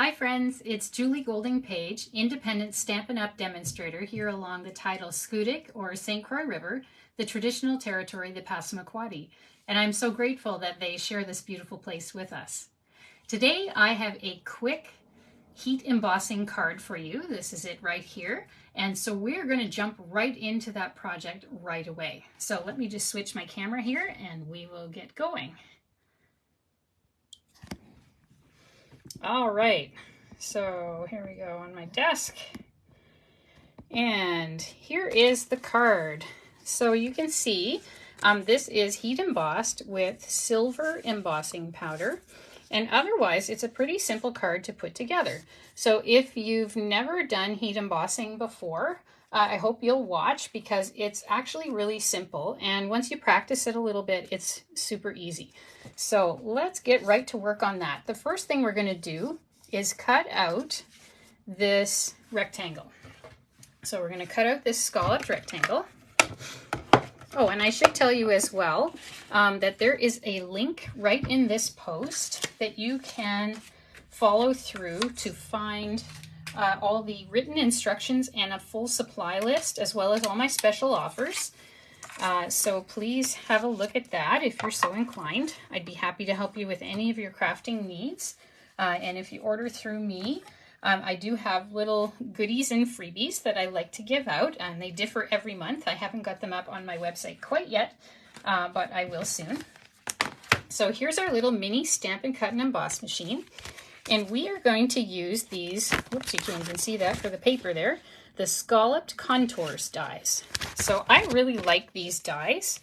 Hi friends, it's Julie Golding-Page, independent Stampin' Up! Demonstrator here along the tidal Scoodic or St. Croix River, the traditional territory of the Passamaquoddy, and I'm so grateful that they share this beautiful place with us. Today I have a quick heat embossing card for you. This is it right here, and so we're going to jump right into that project right away. So let me just switch my camera here and we will get going. All right, so here we go on my desk, and here is the card. So you can see this is heat embossed with silver embossing powder, and otherwise it's a pretty simple card to put together. So if you've never done heat embossing before, I hope you'll watch, because it's actually really simple, and once you practice it a little bit, it's super easy. So let's get right to work on that. The first thing we're going to do is cut out this rectangle. So we're going to cut out this scalloped rectangle. Oh, and I should tell you as well that there is a link right in this post that you can follow through to find all the written instructions and a full supply list, as well as all my special offers. So please have a look at that if you're so inclined. I'd be happy to help you with any of your crafting needs. And if you order through me, I do have little goodies and freebies that I like to give out, and they differ every month. I haven't got them up on my website quite yet, but I will soon. So here's our little mini Stampin' Cut and Emboss machine. And we are going to use these, whoops, you can't even see that for the paper there, the Scalloped Contours dies. So I really like these dies.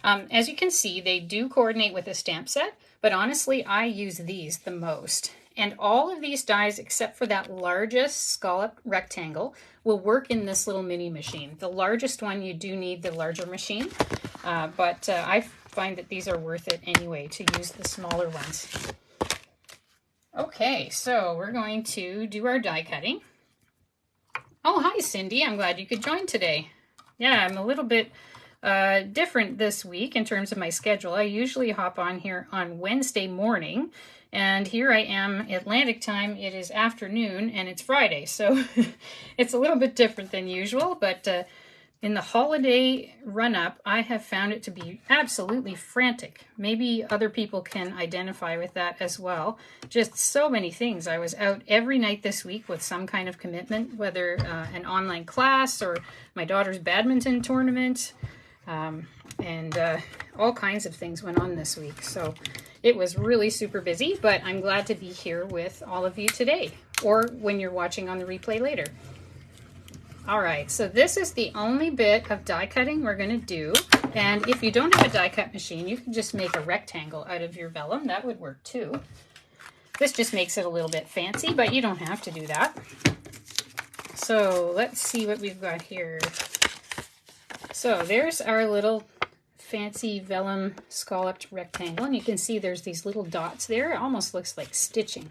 As you can see, they do coordinate with a stamp set, but honestly, I use these the most. And all of these dies, except for that largest scallop rectangle, will work in this little mini machine. The largest one, you do need the larger machine, but I find that these are worth it anyway to use the smaller ones. Okay, so we're going to do our die cutting. Oh, hi Cindy, I'm glad you could join today. Yeah, I'm a little bit different this week in terms of my schedule. I usually hop on here on Wednesday morning, and here I am Atlantic time. It is afternoon and it's Friday, so it's a little bit different than usual, but in the holiday run-up, I have found it to be absolutely frantic. Maybe other people can identify with that as well. Just so many things. I was out every night this week with some kind of commitment, whether an online class or my daughter's badminton tournament, and all kinds of things went on this week. So it was really super busy, but I'm glad to be here with all of you today, or when you're watching on the replay later. All right, so this is the only bit of die cutting we're going to do. And if you don't have a die cut machine, you can just make a rectangle out of your vellum. That would work too. This just makes it a little bit fancy, but you don't have to do that. So let's see what we've got here. So there's our little fancy vellum scalloped rectangle. And you can see there's these little dots there. It almost looks like stitching.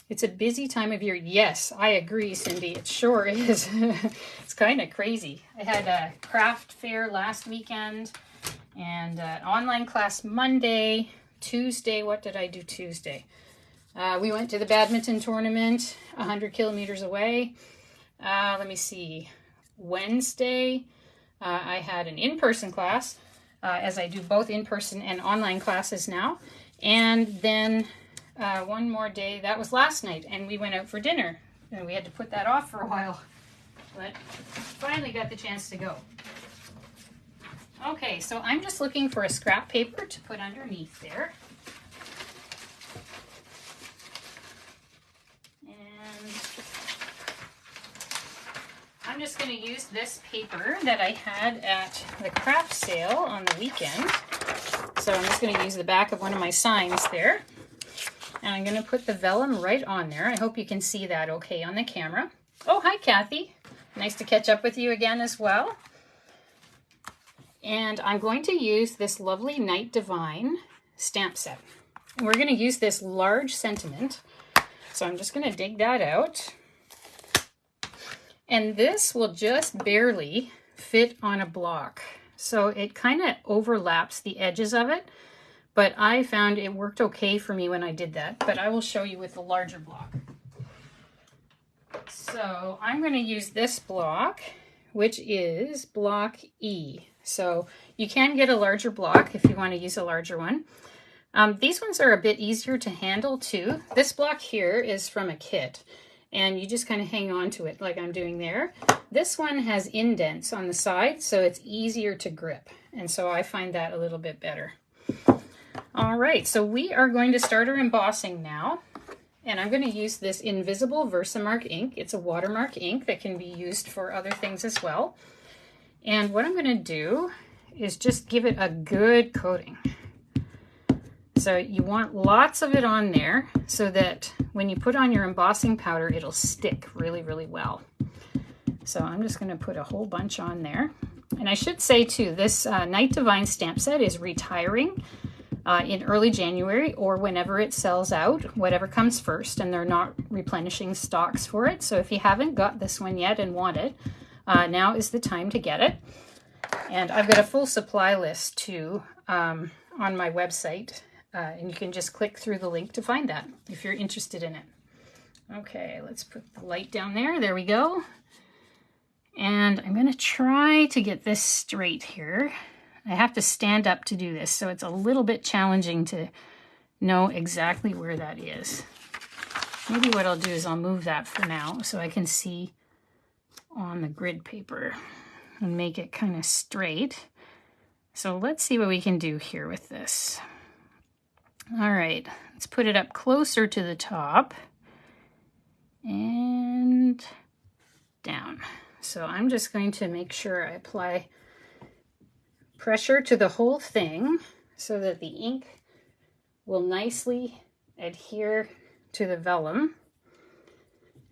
It's a busy time of year. Yes, I agree, Cindy. It sure is. It's kind of crazy. I had a craft fair last weekend and an online class Monday. Tuesday, what did I do Tuesday? We went to the badminton tournament 100 kilometers away. Let me see. Wednesday, I had an in-person class, as I do both in-person and online classes now. And then one more day, that was last night, and we went out for dinner, and we had to put that off for a while, but finally got the chance to go. Okay, so I'm just looking for a scrap paper to put underneath there. And I'm just going to use this paper that I had at the craft sale on the weekend. So I'm just going to use the back of one of my signs there. And I'm going to put the vellum right on there. I hope you can see that okay on the camera. Oh, hi, Kathy. Nice to catch up with you again as well. And I'm going to use this lovely Night Divine stamp set. And we're going to use this large sentiment. So I'm just going to dig that out. And this will just barely fit on a block. So it kind of overlaps the edges of it. But I found it worked okay for me when I did that, but I will show you with the larger block. So I'm going to use this block, which is block E. So you can get a larger block if you want to use a larger one. These ones are a bit easier to handle too. This block here is from a kit, and you just kind of hang on to it like I'm doing there. This one has indents on the side, so it's easier to grip, and so I find that a little bit better. All right, so we are going to start our embossing now, and I'm going to use this Invisible Versamark ink. It's a watermark ink that can be used for other things as well. And what I'm going to do is just give it a good coating. So you want lots of it on there so that when you put on your embossing powder, it'll stick really, really well. So I'm just going to put a whole bunch on there. And I should say too, this Night Divine stamp set is retiring in early January, or whenever it sells out, whatever comes first, and they're not replenishing stocks for it. So if you haven't got this one yet and want it, now is the time to get it. And I've got a full supply list too on my website, and you can just click through the link to find that if you're interested in it. Okay, let's put the light down there. There we go. And I'm going to try to get this straight here. I have to stand up to do this, so it's a little bit challenging to know exactly where that is. Maybe what I'll do is I'll move that for now so I can see on the grid paper and make it kind of straight. So let's see what we can do here with this. All right, let's put it up closer to the top and down. So I'm just going to make sure I apply pressure to the whole thing so that the ink will nicely adhere to the vellum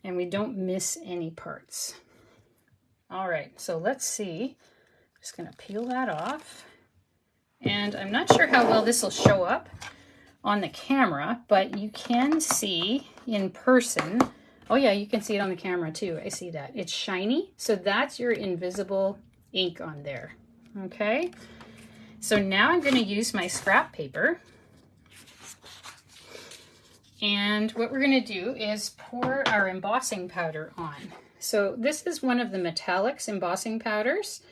and we don't miss any parts. All right, so let's see. I'm just going to peel that off. And I'm not sure how well this will show up on the camera, but you can see in person. Oh yeah, you can see it on the camera too. I see that. It's shiny. So that's your invisible ink on there. Okay, so now I'm going to use my scrap paper, and what we're going to do is pour our embossing powder on. So this is one of the metallics embossing powders,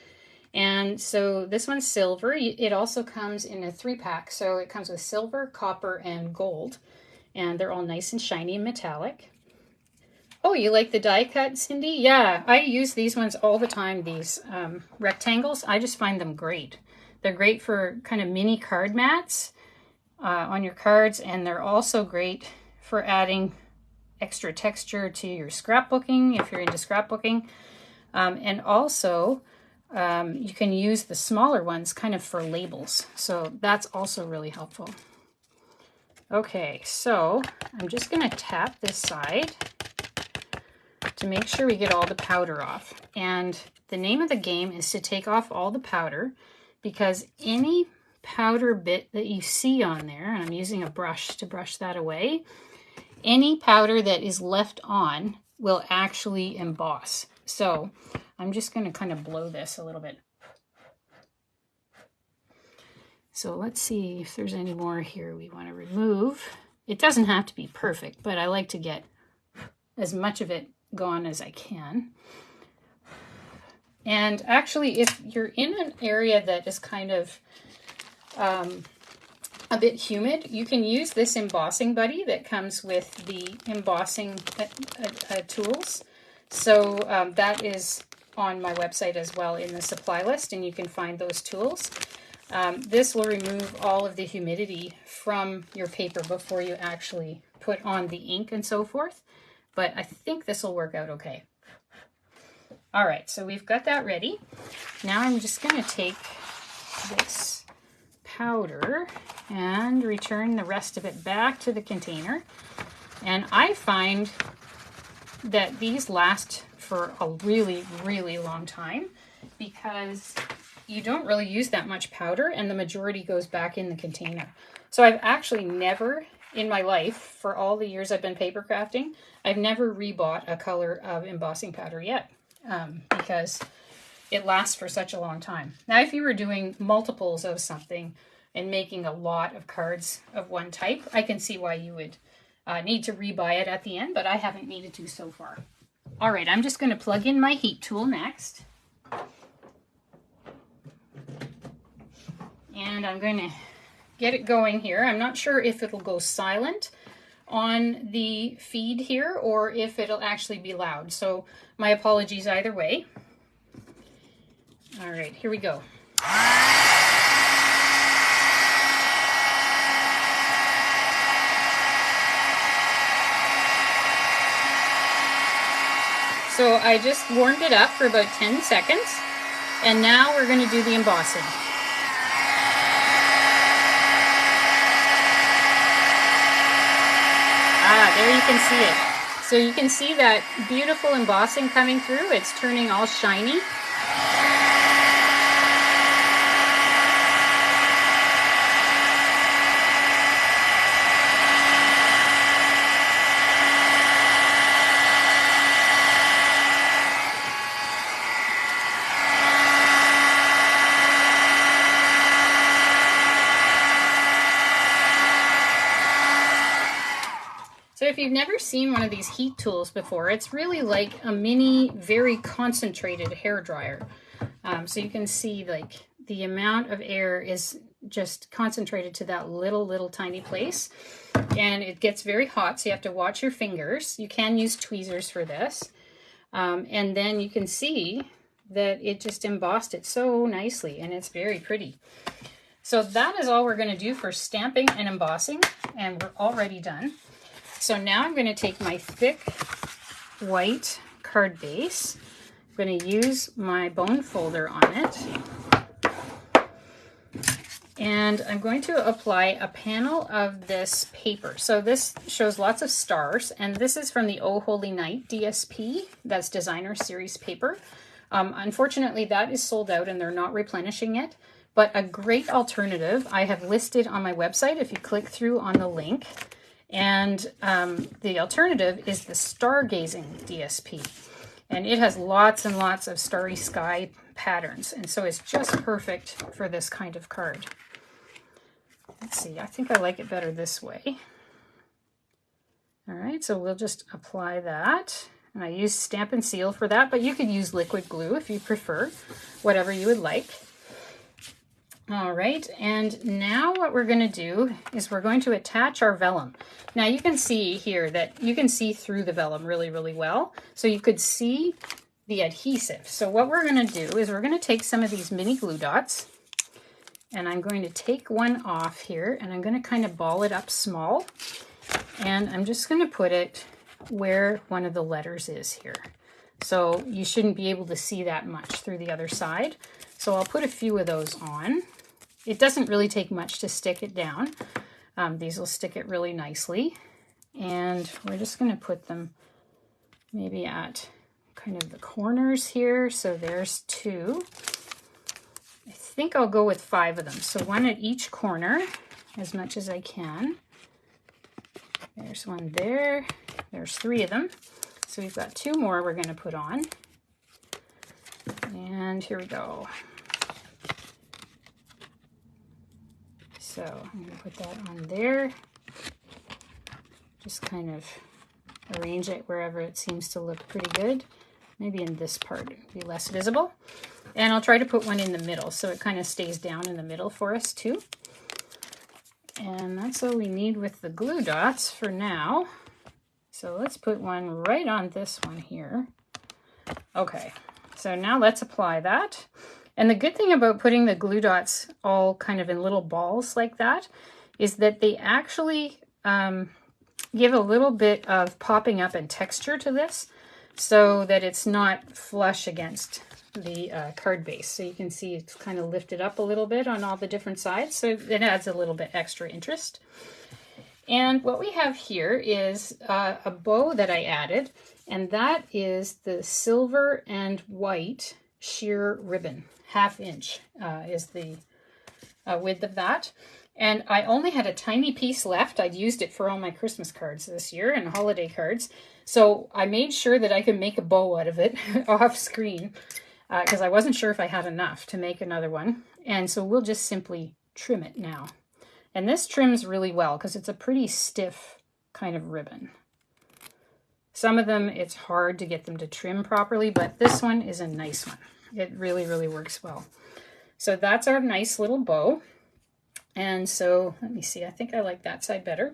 and so this one's silver. It also comes in a 3-pack, so it comes with silver, copper, and gold, and they're all nice and shiny and metallic. Oh, you like the die cut, Cindy? Yeah, I use these ones all the time, these rectangles. I just find them great. They're great for kind of mini card mats on your cards, and they're also great for adding extra texture to your scrapbooking, if you're into scrapbooking. And also, you can use the smaller ones kind of for labels. So that's also really helpful. Okay, so I'm just going to tap this side to make sure we get all the powder off. And the name of the game is to take off all the powder, because any powder bit that you see on there, and I'm using a brush to brush that away, any powder that is left on will actually emboss. So I'm just going to kind of blow this a little bit. So let's see if there's any more here we want to remove. It doesn't have to be perfect, but I like to get as much of it gone as I can. And actually, if you're in an area that is kind of a bit humid, you can use this embossing buddy that comes with the embossing tools. So that is on my website as well in the supply list, and you can find those tools. This will remove all of the humidity from your paper before you actually put on the ink and so forth. But I think this will work out okay. All right, so we've got that ready. Now I'm just going to take this powder and return the rest of it back to the container. And I find that these last for a really, really long time because you don't really use that much powder and the majority goes back in the container. So I've actually never in my life, for all the years I've been paper crafting, I've never rebought a color of embossing powder yet because it lasts for such a long time. Now, if you were doing multiples of something and making a lot of cards of one type, I can see why you would need to rebuy it at the end, but I haven't needed to so far. All right, I'm just going to plug in my heat tool next. And I'm going to get it going here. I'm not sure if it'll go silent on the feed here or if it'll actually be loud. So my apologies either way. All right, here we go. So I just warmed it up for about 10 seconds, and now we're going to do the embossing. Ah, there you can see it. So you can see that beautiful embossing coming through. It's turning all shiny. So if you've never seen one of these heat tools before, it's really like a mini, very concentrated hair dryer. So you can see like the amount of air is just concentrated to that little tiny place. And it gets very hot, so you have to watch your fingers. You can use tweezers for this. And then you can see that it just embossed it so nicely, and it's very pretty. So that is all we're going to do for stamping and embossing, and we're already done. So now I'm going to take my thick white card base. I'm going to use my bone folder on it. And I'm going to apply a panel of this paper. So this shows lots of stars, and this is from the Oh Holy Night DSP. That's Designer Series paper. Unfortunately, that is sold out and they're not replenishing it. But a great alternative I have listed on my website if you click through on the link. And the alternative is the Stargazing DSP. And it has lots and lots of starry sky patterns. And so it's just perfect for this kind of card. Let's see, I think I like it better this way. All right, so we'll just apply that. And I use Stamp and Seal for that, but you could use liquid glue if you prefer, whatever you would like. All right, and now what we're going to do is we're going to attach our vellum. Now you can see here that you can see through the vellum really well. So you could see the adhesive. So what we're going to do is we're going to take some of these mini glue dots, and I'm going to take one off here, and I'm going to kind of ball it up small. And I'm just going to put it where one of the letters is here. So you shouldn't be able to see that much through the other side. So I'll put a few of those on. It doesn't really take much to stick it down. These will stick it really nicely. And we're just going to put them maybe at kind of the corners here. So there's 2. I think I'll go with 5 of them. So 1 at each corner, as much as I can. There's 1 there. There's 3 of them. So we've got 2 more we're going to put on. And here we go. So I'm going to put that on there. Just kind of arrange it wherever it seems to look pretty good. Maybe in this part it would be less visible. And I'll try to put one in the middle so it kind of stays down in the middle for us too. And that's all we need with the glue dots for now. So let's put one right on this one here. Okay, so now let's apply that. And the good thing about putting the glue dots all kind of in little balls like that is that they actually give a little bit of popping up and texture to this so that it's not flush against the card base. So you can see it's kind of lifted up a little bit on all the different sides. So it adds a little bit extra interest. And what we have here is a bow that I added, and that is the silver and white sheer ribbon. 1/2 inch is the width of that. And I only had a tiny piece left. I'd used it for all my Christmas cards this year and holiday cards. So I made sure that I could make a bow out of it off screen because I wasn't sure if I had enough to make another one. And so we'll just simply trim it now. And this trims really well because it's a pretty stiff kind of ribbon. Some of them, it's hard to get them to trim properly, but this one is a nice one. It really, really works well. So that's our nice little bow. And so let me see, I think I like that side better.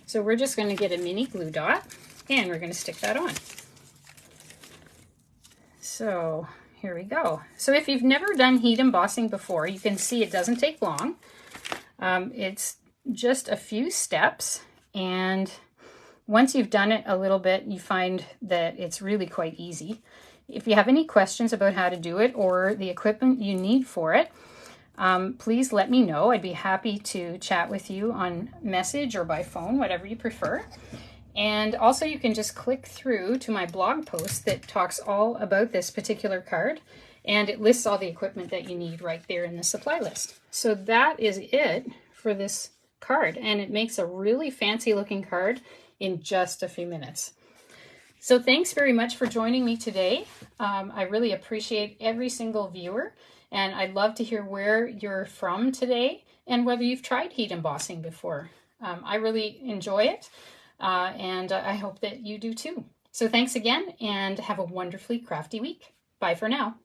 So we're just going to get a mini glue dot and we're going to stick that on. So here we go. So if you've never done heat embossing before, you can see it doesn't take long. It's just a few steps, and once you've done it a little bit, you find that it's really quite easy. If you have any questions about how to do it or the equipment you need for it, please let me know. I'd be happy to chat with you on message or by phone, whatever you prefer. And also you can just click through to my blog post that talks all about this particular card, and it lists all the equipment that you need right there in the supply list. So that is it for this card, and it makes a really fancy looking card in just a few minutes. So thanks very much for joining me today. I really appreciate every single viewer, and I'd love to hear where you're from today and whether you've tried heat embossing before. I really enjoy it, and I hope that you do too. So thanks again, and have a wonderfully crafty week. Bye for now.